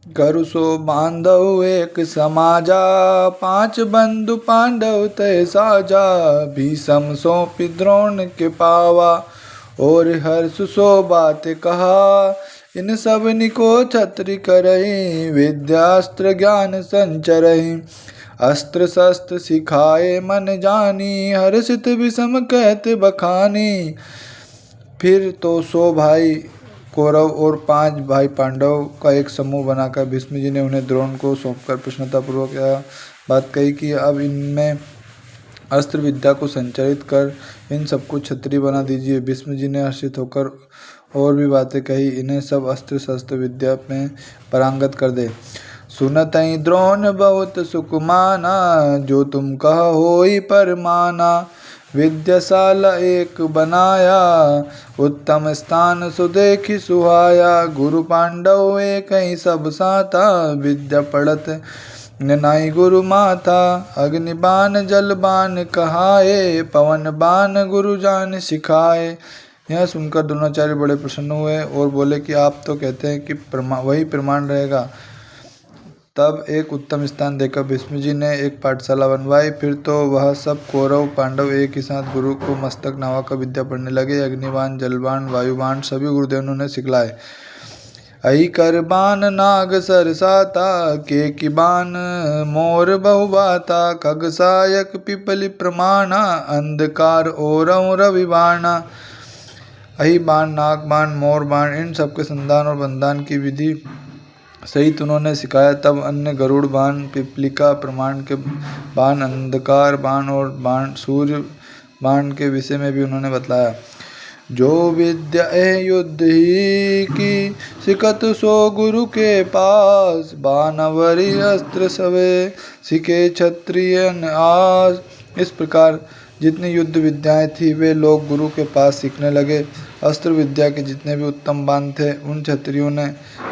करु सो बांधव एक समाजा, पांच बंधु पांडव तय साजा। भीषम सौंपि द्रोण के पावा, और हर्ष सो बात कहा। इन सब निको छत्र करहि, विद्यास्त्र ज्ञान संचरहि। अस्त्र शस्त्र सिखाए मन जानी, हर्षित विषम कहत बखानी। फिर तो 100 भाई कौरव और 5 भाई पांडव का एक समूह बनाकर भीष्म जी ने उन्हें द्रोण को सौंपकर प्रसन्नतापूर्वक यह बात कही कि अब इनमें अस्त्र विद्या को संचालित कर इन सबको क्षत्रिय बना दीजिए। भीष्म जी ने हर्षित होकर और भी बातें कही, इन्हें सब अस्त्र शस्त्र विद्या में पारंगत कर दे। सुनतई द्रोण बहुत सुख माना, जो तुम कह होई परमाना। विद्याशाला एक बनाया, उत्तम स्थान सुदेखि सुहाया। गुरु पांडव एक ही सब साथा, विद्या पढ़त नाई गुरु माथा। अग्नि बाण जल बाण कहाए, पवन बाण गुरु जान सिखाए। यह सुनकर द्रोणाचार्य बड़े प्रसन्न हुए और बोले कि आप तो कहते हैं कि वही प्रमाण रहेगा। तब एक उत्तम स्थान देकर भीष्म जी ने एक पाठशाला बनवाई। फिर तो वह सब कौरव पांडव एक ही साथ गुरु को मस्तक नावा विद्या पढ़ने लगे। अग्निबाण जलबाण वायुबाण सभी गुरुदेव ने सिखलाए। अहि कर बाण नाग सरसाता, के की बाण मोर बहुबाता। खगसायक पिपलि प्रमाणा, अंधकार ओरव रविबाणा। अहि बाण नाग बाण मोर बाण इन सबके संधान और बंधान की विधि सहित उन्होंने सिखाया। तब अन्य गरुड़ बाण, पिपलिका प्रमाण के बाण, अंधकार बाण और बाण सूर्य बाण के विषय में भी उन्होंने बतलाया। जो विद्या युद्ध ही की, सिखत सो गुरु के पास। बानवरी अस्त्र सवे, सिखे क्षत्रिय आस। इस प्रकार जितनी युद्ध विद्याएं थी वे लोग गुरु के पास सीखने लगे। अस्त्र विद्या के जितने भी उत्तम बाण थे उन क्षत्रियों ने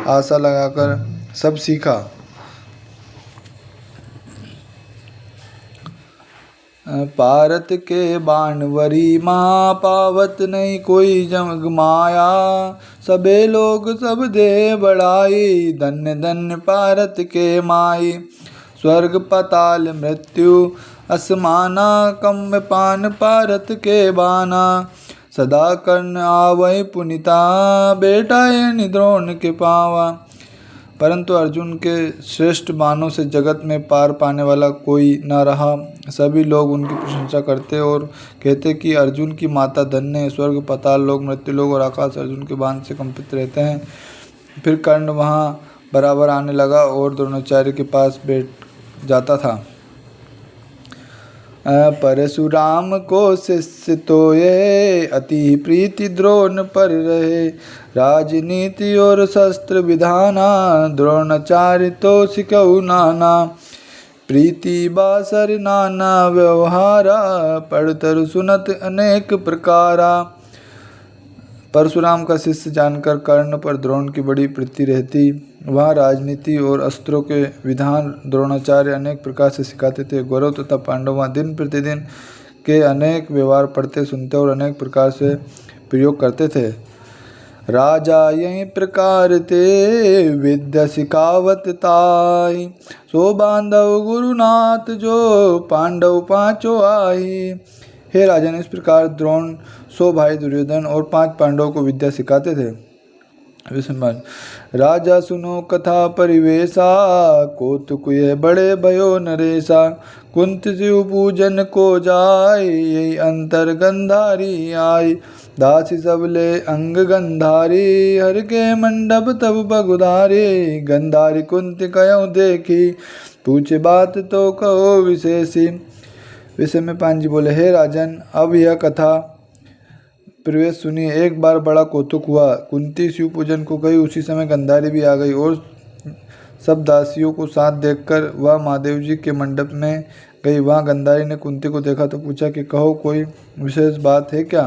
आशा लगाकर सब सीखा। पारत के बाणवरी महा, पावत नहीं कोई जग माया। सबे लोग सब दे बढ़ाई, धन्य धन्य पारत के माई। स्वर्ग पाताल मृत्यु असमाना, कम पान पारत के बाना। सदा कर्ण आवै पुनिता, बेटा ये द्रोण के पावा। परंतु अर्जुन के श्रेष्ठ बाणों से जगत में पार पाने वाला कोई न रहा। सभी लोग उनकी प्रशंसा करते और कहते कि अर्जुन की माता धन्य है। स्वर्ग पाताल लोग, मृत्यु लोग और आकाश अर्जुन के बाण से कंपित रहते हैं। फिर कर्ण वहाँ बराबर आने लगा और द्रोणाचार्य के पास बैठ जाता था। परशुराम को शिष्य तो ये, अति प्रीति द्रोण पर रहे। राजनीति और शस्त्र विधाना, द्रोणाचार्य तो सिखऊ नाना। प्रीति बासर नाना व्यवहारा, पढ़तर सुनत अनेक प्रकारा। परशुराम का शिष्य जानकर कर्ण पर द्रोण की बड़ी प्रीति रहती। वहाँ राजनीति और अस्त्रों के विधान द्रोणाचार्य अनेक प्रकार से सिखाते थे। गौरव तथा पांडव वहाँ दिन प्रतिदिन के अनेक व्यवहार पढ़ते सुनते और अनेक प्रकार से प्रयोग करते थे। राजा यही प्रकार ते, विद्या सिखावत ताई। सो बांधव गुरुनाथ जो, पांडव पांचों आई। हे राजन, इस प्रकार द्रोण 100 भाई दुर्योधन और 5 पांडवों को विद्या सिखाते थे। राजा सुनो कथा परिवेशा, कौतुक ये बड़े भयो नरेशा। कुंत शिव पूजन को जाय, यही अंतर गंधारी आई। दासी सबले अंग गंधारी, हर के मंडप तब बगुधारी। गंधारी कुंत कयो देखी, पूछे बात तो कहो विशेषी। विषय में पांजी बोले, हे राजन, अब यह कथा प्रवेश सुनिए। एक बार बड़ा कौतुक हुआ। कुंती शिव पूजन को गई, उसी समय गंधारी भी आ गई और सब दासियों को साथ देखकर वह महादेव जी के मंडप में गई। वहाँ गंधारी ने कुंती को देखा तो पूछा कि कहो, कोई विशेष बात है क्या?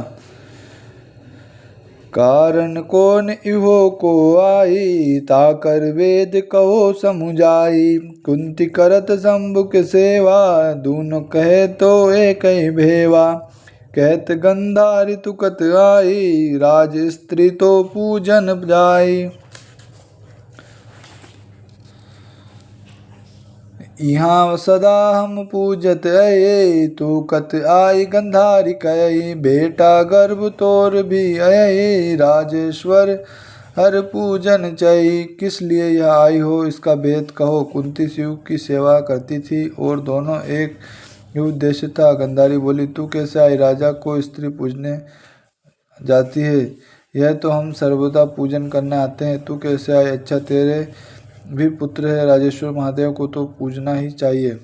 कारण कौन इहो को आई, ताकर वेद कहो समुझाई। कुंती करत शंभु के सेवा, दूनो कहे तो एक ही भेवा। कहत गंधारी तुकत आई, राज स्त्री तो पूजन जाई। यहाँ सदा हम पूजत अये, तू कत आई गंधारी कयई, बेटा गर्भ तोर भी अये, राजेश्वर हर पूजन चई। किस लिए यह आई हो, इसका भेद कहो। कुंती शिव की सेवा करती थी और दोनों एक ही उद्देश्य था। गंधारी बोली, तू कैसे आई? राजा को स्त्री पूजने जाती है, यह तो हम सर्वदा पूजन करने आते हैं। तू कैसे आई? अच्छा, तेरे भी पुत्र है राजेश्वर, महादेव को तो पूजना ही चाहिए।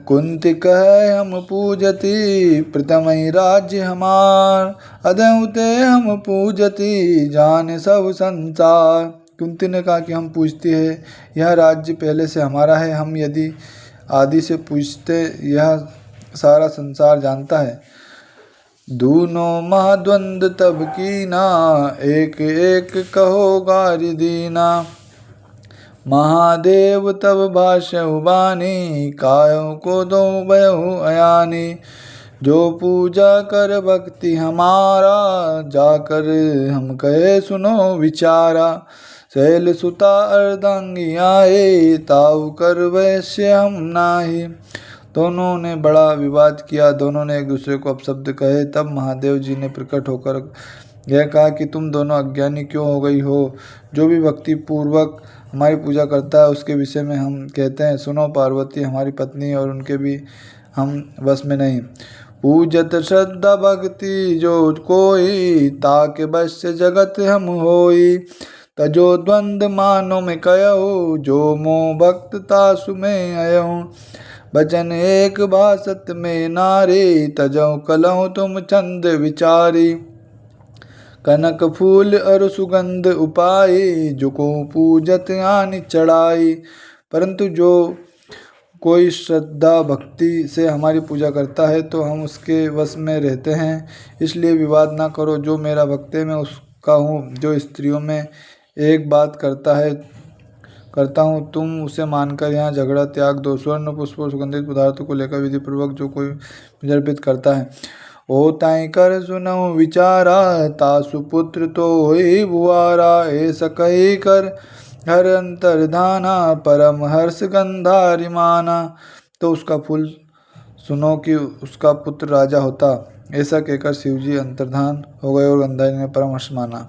कुंती कह हम पूजती, प्रथमहि राज्य हमार, अदौते हम पूजती, जाने सब संसार। कुंती ने कहा कि हम पूजती है, यह राज्य पहले से हमारा है, हम यदि आदि से पूजते यह सारा संसार जानता है। दूनों महाद्वंद तब कीना, एक एक कहो गारि दीना, महादेव तब भाष्यहु बानी, कायों को दो बयहु अयानी। जो पूजा कर भक्ति हमारा, जाकर हम कहे सुनो विचारा, शैल सुता अर्धांगी आए, ताऊ कर वैश्य हम नाही। दोनों ने बड़ा विवाद किया, दोनों ने एक दूसरे को अपशब्द कहे। तब महादेव जी ने प्रकट होकर यह कहा कि तुम दोनों अज्ञानी क्यों हो गई हो? जो भी भक्ति पूर्वक हमारी पूजा करता है उसके विषय में हम कहते हैं, सुनो पार्वती हमारी पत्नी और उनके भी हम वश में नहीं। पूजत श्रद्धा भक्ति जो कोई, ताके बस जगत हम होई, तजो द्वंद मानो में कहो, जो मोह भक्त तासु में अयो। भजन एक भासत में नारी, तजो कलहु तुम छंद विचारी, कनक फूल और सुगंध उपाई, जुको पूजत आनि चढ़ाई। परंतु जो कोई श्रद्धा भक्ति से हमारी पूजा करता है तो हम उसके वश में रहते हैं, इसलिए विवाद ना करो। जो मेरा भक्त है मैं उसका हूँ, जो स्त्रियों में एक बात करता हूँ तुम उसे मानकर यहाँ झगड़ा त्याग दो। स्वर्ण पुष्प और सुगंधित पदार्थों को लेकर विधि पूर्वक जो कोई विजर्पित करता है, ओ ताई कर सुनऊ विचारा, तासु पुत्र तो होई बुआरा। ऐसा कही कर हर अंतर्धाना, परम हर्ष गंधारी माना। तो उसका फूल सुनो कि उसका पुत्र राजा होता। ऐसा कहकर शिवजी अंतर्धान हो गए और गंधारी ने परम हर्ष माना।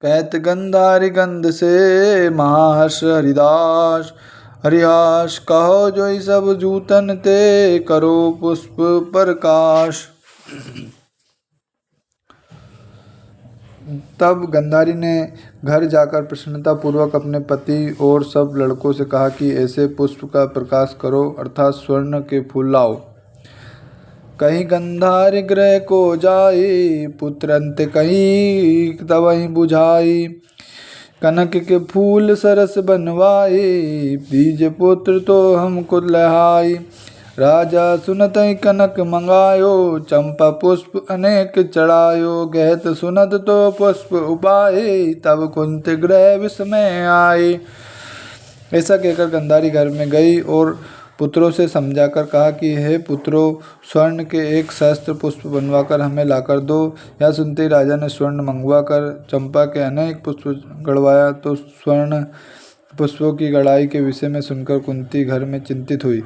कहत गंधारी गंध से महाहर्ष हरिदास, हरिहास कहो जो सब जूतन ते, करो पुष्प प्रकाश। तब गंधारी ने घर जाकर प्रसन्नता पूर्वक अपने पति और सब लड़कों से कहा कि ऐसे पुष्प का प्रकाश करो, अर्थात स्वर्ण के फूल लाओ। कहीं गंधार ग्रह को जाई, पुत्र अंत कहीं तवहीं बुझाई, कनक के फूल सरस बनवाए, बीज पुत्र तो हमको लहाई। राजा सुनत कनक मंगायो, चंपा पुष्प अनेक चढ़ायो, गहत सुनत तो पुष्प उपाए, तब कुंत ग्रह विस्मय आए। ऐसा कहकर गंधारी घर में गई और पुत्रों से समझाकर कहा कि हे पुत्रों, स्वर्ण के एक सहस्त्र पुष्प बनवाकर हमें लाकर दो। यह सुनते ही राजा ने स्वर्ण मंगवाकर चंपा के अनेक पुष्प गढ़वाया। तो स्वर्ण पुष्पों की गढ़ाई के विषय में सुनकर कुंती घर में चिंतित हुई।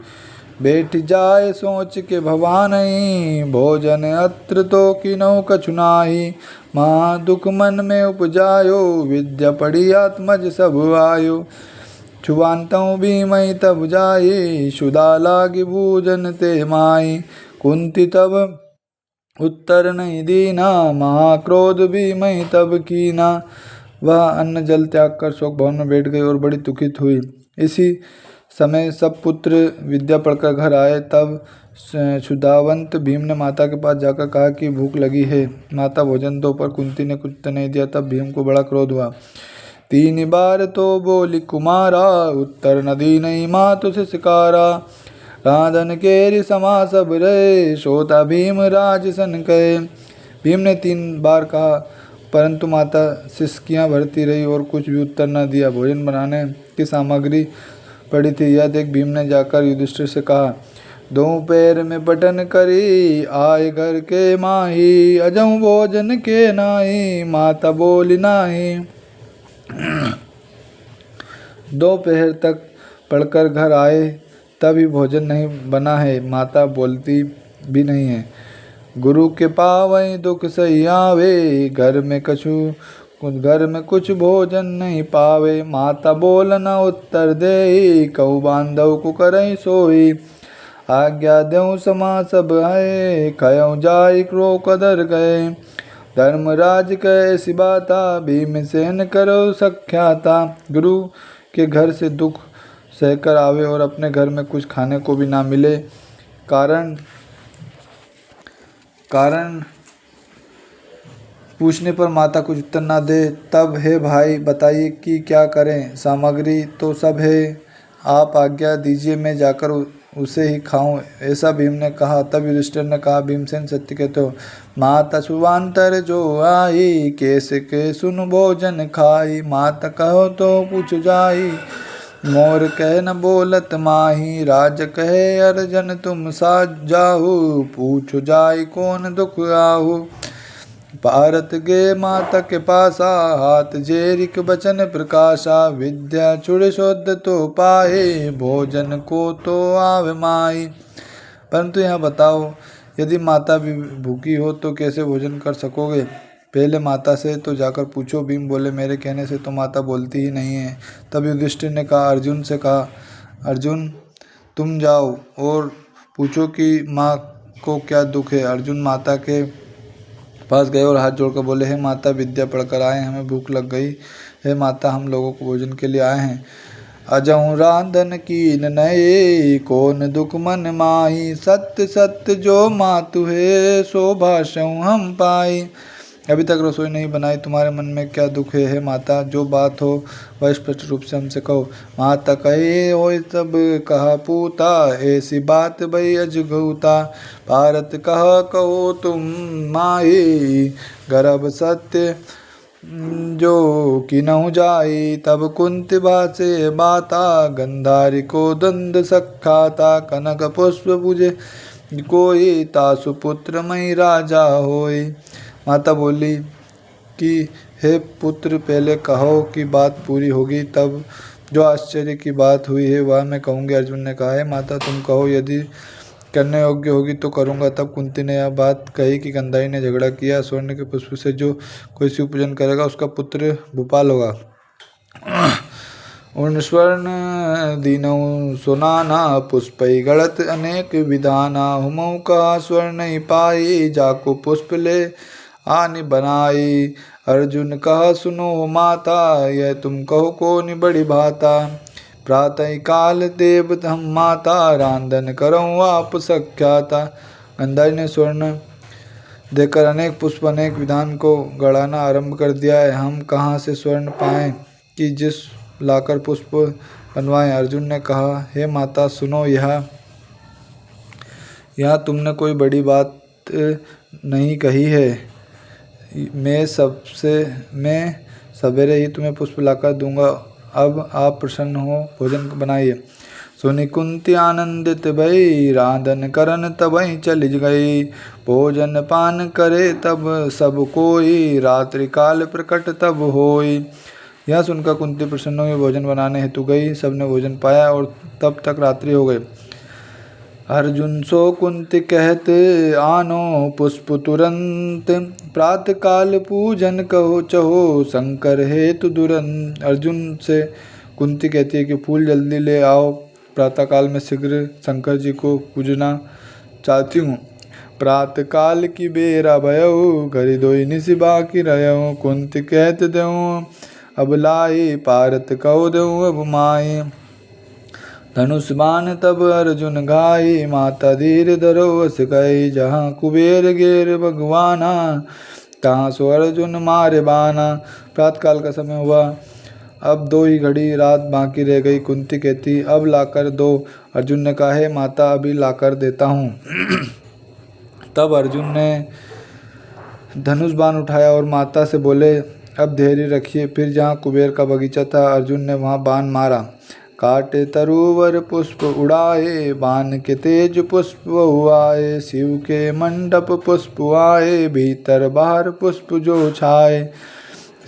बैठ जाए सोच के भवानई, भोजन अत्र तो किनौ कछु नाहि, महा दुख मन में उपजायो, विद्या पढ़ी आत्मज सब आयो। छुआंतऊ भी मई तब जाई, शुदा लागी भूजन ते माई, कुंती तब उत्तर नहीं दीना, महाक्रोध भी मई तब कीना। वह अन्न जल त्याग कर शोक भवन में बैठ गई और बड़ी दुखित हुई। इसी समय सब पुत्र विद्या पढ़कर घर आए। तब क्षुधावंत भीम ने माता के पास जाकर कहा कि भूख लगी है, माता भोजन दो। पर कुंती ने कुछ तो नहीं दिया। तब भीम को बड़ा क्रोध हुआ। 3 बार तो बोली कुमारा, उत्तर नदी नहीं मातु से शिकारा, राधन केरी समा सब रहे, सोता भीम राज सन कहे। भीम ने 3 बार कहा परंतु माता सिसकियाँ भरती रही और कुछ भी उत्तर न दिया। भोजन बनाने की सामग्री पड़ी थी। यह देख भीम ने जाकर युधिष्ठिर से कहा, 2 पैर में बटन करी, आए घर के माही, अजऊ भोजन के नाही, माता बोली नाही। दोपहर तक पढ़कर घर आए तभी भोजन नहीं बना है। माता बोलती भी नहीं है। गुरु के पावै दुख सही आवे, घर में कुछ भोजन नहीं पावे। माता बोल न उत्तर दे, कहु बांधव को करई सोई। आज्ञा देऊ समा सब है, खयऊ जाय क्रो कदर गए। धर्मराज कैसी बाता, भीमसेन करो सख्याता। गुरु के घर से दुख सहकर आवे और अपने घर में कुछ खाने को भी ना मिले, कारण पूछने पर माता कुछ उत्तर ना दे। तब हे भाई बताइए कि क्या करें, सामग्री तो सब है, आप आज्ञा दीजिए मैं जाकर उसे ही खाऊं, ऐसा भीम ने कहा। तब युधिष्ठिर ने कहा, भीमसेन सत्य कहते हो। माता शुभांतर जो आई, कैसे के सुन भोजन खाई। माता कहो तो पूछ जाई, मोर कह न बोलत माही। राज कहे अर्जन तुम साज जाहु, पूछ जाई कौन दुख आहु। भारत गे माता के पासा, हाथ जेरिक बचन प्रकाशा। विद्या छुड़ शोध तो पाए, भोजन को तो आवे माई। परंतु यहाँ बताओ, यदि माता भी भूखी हो तो कैसे भोजन कर सकोगे? पहले माता से तो जाकर पूछो। भीम बोले, मेरे कहने से तो माता बोलती ही नहीं है। तब युधिष्ठिर ने कहा, अर्जुन से कहा, अर्जुन तुम जाओ और पूछो कि माँ को क्या दुख है। अर्जुन माता के पास गए और हाथ जोड़कर बोले, हे माता, विद्या पढ़कर आए, हमें भूख लग गई। हे माता, हम लोगों को भोजन के लिए आए हैं। अजहु रांधन कीन नये, कौन दुख मन माही। सत्य सत्य जो मातु है, सो भाषऊ हम पाई। अभी तक रसोई नहीं बनाई, तुम्हारे मन में क्या दुख है? हे माता, जो बात हो वह स्पष्ट रूप से हमसे कहो। माता कहे, होय सब कहा पूता, ऐसी बात भई अजगूता। भारत कहो तुम माही, गर्भ सत्य जो किनहु जाई। तब कुंती भासे बाता, गंधारी को दंड सखाता। कनक पुष्प पूजे कोई, तासु पुत्र मई राजा होई। माता बोली कि हे पुत्र, पहले कहो कि बात पूरी होगी, तब जो आश्चर्य की बात हुई है वह मैं कहूँगी। अर्जुन ने कहा, है माता तुम कहो, यदि करने योग्य होगी तो करूँगा। तब कुंती ने यह बात कही कि गंधारी ने झगड़ा किया, स्वर्ण के पुष्प से जो कोई शिव पूजन करेगा उसका पुत्र भूपाल होगा। उन स्वर्ण दीनऊ सुनाना, पुष्पई गढ़त अनेक विधाना। हुमऊ का स्वर्ण पाई, जाको पुष्प ले आनि बनाई। अर्जुन कहा, सुनो माता, यह तुम कहो कोनि बड़ी भाता। प्रातः काल देव हम माता, रांधन करऊँ आप सख्याता। गंधारी ने स्वर्ण देकर अनेक पुष्प अनेक विधान को गढ़ाना आरंभ कर दिया है। हम कहाँ से स्वर्ण पाएं कि जिस लाकर पुष्प बनवाएं। अर्जुन ने कहा, हे माता सुनो, यहाँ तुमने कोई बड़ी बात नहीं कही है। मैं सवेरे ही तुम्हें पुष्प लाकर दूंगा। अब आप प्रसन्न हो, भोजन बनाइए। सुनि कुंती आनंदित भई, रांधन करन तबहि चली गई। भोजन पान करे तब सब कोई, रात्रि काल प्रकट तब होई। यह सुनकर कुंती प्रसन्न हुई, भोजन बनाने हेतु गई। सबने भोजन पाया और तब तक रात्रि हो गई। अर्जुन सो कुंती कहत, आनो पुष्प तुरंत। प्रातः काल पूजन कहो चहो, शंकर हेतु दुरंत। अर्जुन से कुंती कहती है कि फूल जल्दी ले आओ, प्रातःकाल में शीघ्र शंकर जी को पूजना चाहती हूँ। प्रातः काल की बेरा भयऊ, घरि दोई निसि बाकी रहऊँ। कुंती कहत देऊँ अब लाई, पारत कहो देऊँ अब माई। धनुष बाण तब अर्जुन घाई, माता धीर धरो अस गई। जहाँ कुबेर गेर भगवाना, तहाँ सो अर्जुन मारे बाना। प्रातःकाल का समय हुआ, अब 2 ही घड़ी रात बाकी रह गई। कुंती कहती, अब लाकर दो। अर्जुन ने कहा, है माता, अभी लाकर देता हूँ। तब अर्जुन ने धनुष बाण उठाया और माता से बोले, अब धैर्य रखिए। फिर जहाँ कुबेर का बगीचा था, अर्जुन ने वहाँ बाण मारा। काटे तरुवर पुष्प उड़ाए, बाण के तेज पुष्प हुआए। शिव के मंडप पुष्प आए, भीतर बाहर पुष्प जो छाए।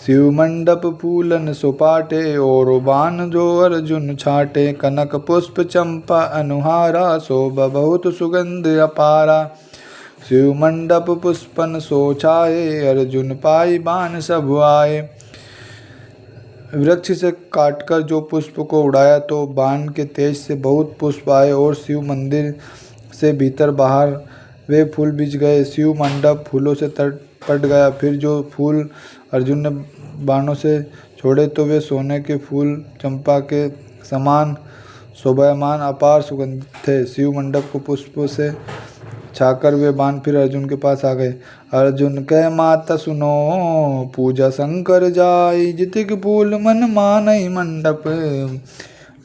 शिव मंडप फूलन सुपाटे और बान जो अर्जुन छाटे। कनक पुष्प चंपा अनुहारा शोभा बहुत सुगंध अपारा। शिव मंडप पुष्पन सो छाए अर्जुन पाई बान सब आए। वृक्ष से काटकर जो पुष्प को उड़ाया तो बाण के तेज से बहुत पुष्प आए और शिव मंदिर से भीतर बाहर वे फूल बिछ गए। शिव मंडप फूलों से पट गया। फिर जो फूल अर्जुन ने बाणों से छोड़े तो वे सोने के फूल चंपा के समान शोभायमान अपार सुगंध थे। शिव मंडप को पुष्पों से छाकर वे बाण फिर अर्जुन के पास आ गए। अर्जुन कह माता सुनो पूजा शंकर जाई। जितिक फूल मन मानई मंडप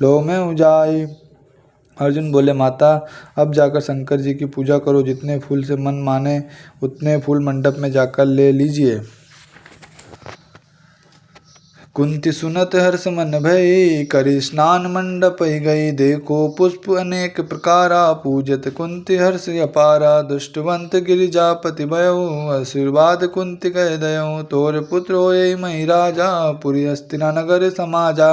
लो में उजाई। अर्जुन बोले माता अब जाकर शंकर जी की पूजा करो। जितने फूल से मन माने उतने फूल मंडप में जाकर ले लीजिए। कुंती सुनत हर्ष मन भई करी स्नान मंडप गई। देखो पुष्प अनेक प्रकारा पूजत कुंती हर्ष अपारा। दुष्टवंत गिरिजापति भयो आशीर्वाद कुंती कह दयो। तोर पुत्र होय मई राजा पुरी हस्तिना नगर समाजा।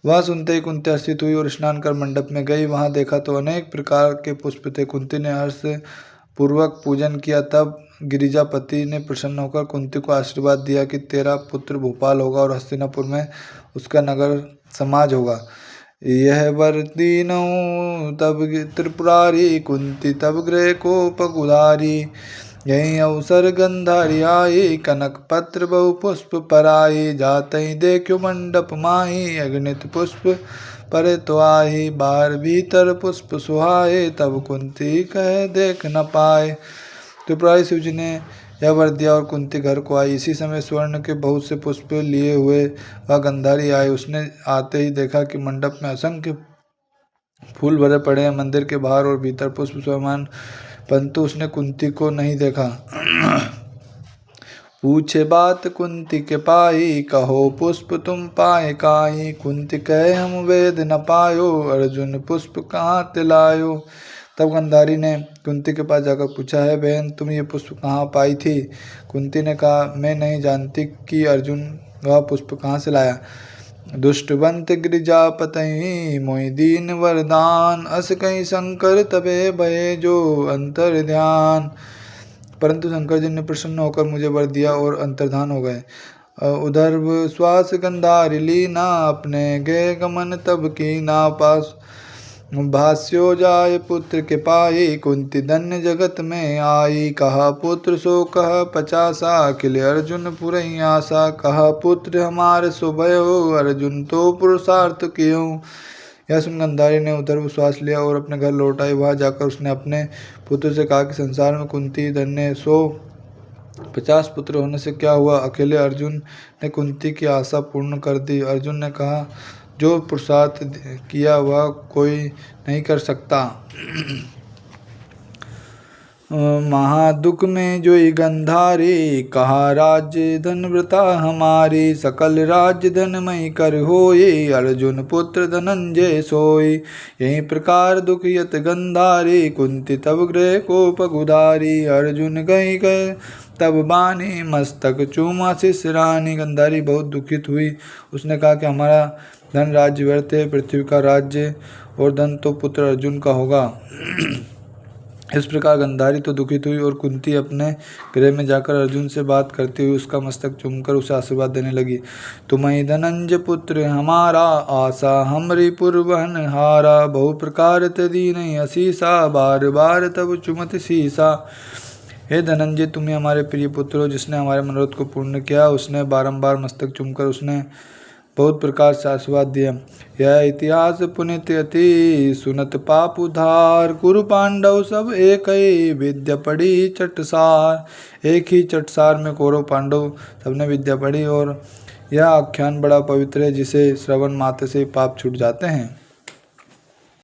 वह सुनते ही कुंती हर्षित हुई और स्नान कर मंडप में गई। वहां देखा तो अनेक प्रकार के पुष्प थे। कुंती ने हर्ष पूर्वक पूजन किया। तब गिरिजापति ने प्रसन्न होकर कुंती को आशीर्वाद दिया कि तेरा पुत्र भोपाल होगा और हस्तिनापुर में उसका नगर समाज होगा। यह वर दीनौ तब त्रिपुरारी कुंती तब गृह को पगुधारी। यही अवसर गंधारी आई कनक पत्र बहु पुष्प पराई। जातई देखो मंडप माही अगणित पुष्प परे तो आही। बाहर भीतर पुष्प सुहाए तब कुंती कह देख न पाए। त्रिपुरारी शिव जी ने यह वर दिया और कुंती घर को आई। इसी समय स्वर्ण के बहुत से पुष्प लिए हुए वह गंधारी आए। उसने आते ही देखा कि मंडप में असंख्य फूल भरे पड़े हैं। मंदिर के बाहर और भीतर पुष्प स्वयं, परंतु उसने कुंती को नहीं देखा। पूछे बात कुंती के पाई कहो पुष्प तुम पाए काई। कुंती कहे हम वेद न पायो अर्जुन पुष्प कहाँ तिलायो। तब गंधारी ने कुंती के पास जाकर पूछा है बहन तुम ये पुष्प कहाँ पाई थी। कुंती ने कहा मैं नहीं जानती कि अर्जुन वह पुष्प कहाँ से लाया। दुष्टवंत गिरिजापति मोहि दीन वरदान। अस कहीं शंकर तबे भये जो अंतर ध्यान। परंतु शंकर जी ने प्रसन्न होकर मुझे वर दिया और अंतर्धान हो गए। उधर श्वास गंधारी लीना अपने गए गमन तब की ना पास। भास्यो जाय पुत्र के पाई कुंती धन्य जगत में आई। कहा पुत्र सो कह 50 खिले अर्जुन पुरई आशा। कहा पुत्र हमारे सो भयो अर्जुन तो पुरुषार्थ कियो। यह सुन गंधारी ने उधर श्वास लिया और अपने घर लौट आई। वहां जाकर उसने अपने पुत्र से कहा कि संसार में कुंती धन्य 150 पुत्र होने से क्या हुआ। अकेले अर्जुन ने कुंती की आशा पूर्ण कर दी। अर्जुन ने कहा जो पुरुषार्थ किया वह कोई नहीं कर सकता। महादुख में जोई गंधारी कहा राज्य धन व्रता हमारी। सकल राज्य धनमय कर होई अर्जुन पुत्र धनंजय सोई। यही प्रकार दुख यत गंधारी कुंती तब गृह को पगुधारी। अर्जुन गई गए तब बानी मस्तक चूमा शिशरानी। गंधारी बहुत दुखित हुई। उसने कहा कि हमारा धन राज्य व्यर्थ है। पृथ्वी का राज्य और धन तो पुत्र अर्जुन का होगा। इस प्रकार गंधारी तो दुखित हुई और कुंती अपने गृह में जाकर अर्जुन से बात करती हुई उसका मस्तक चूमकर उसे आशीर्वाद देने लगी। तुम्हें धनंजय पुत्र हमारा आशा हमरी पुरवहन हारा। बहु प्रकार ते दीन असीसा बार बार तब चुमत सीसा। हे धनंजय तुम्हें हमारे प्रिय पुत्र हो जिसने हमारे मनोरथ को पूर्ण किया। उसने बारंबार मस्तक चूमकर उसने बहुत प्रकार से आशीर्वाद दिया। यह इतिहास पुनित अति सुनत पाप उधार। कुरु पांडव सब एक ही विद्या पढ़ी चटसार। एक ही चटसार में कौरव पांडव सबने विद्या पढ़ी और यह आख्यान बड़ा पवित्र है जिसे श्रवण मात्र से पाप छूट जाते हैं।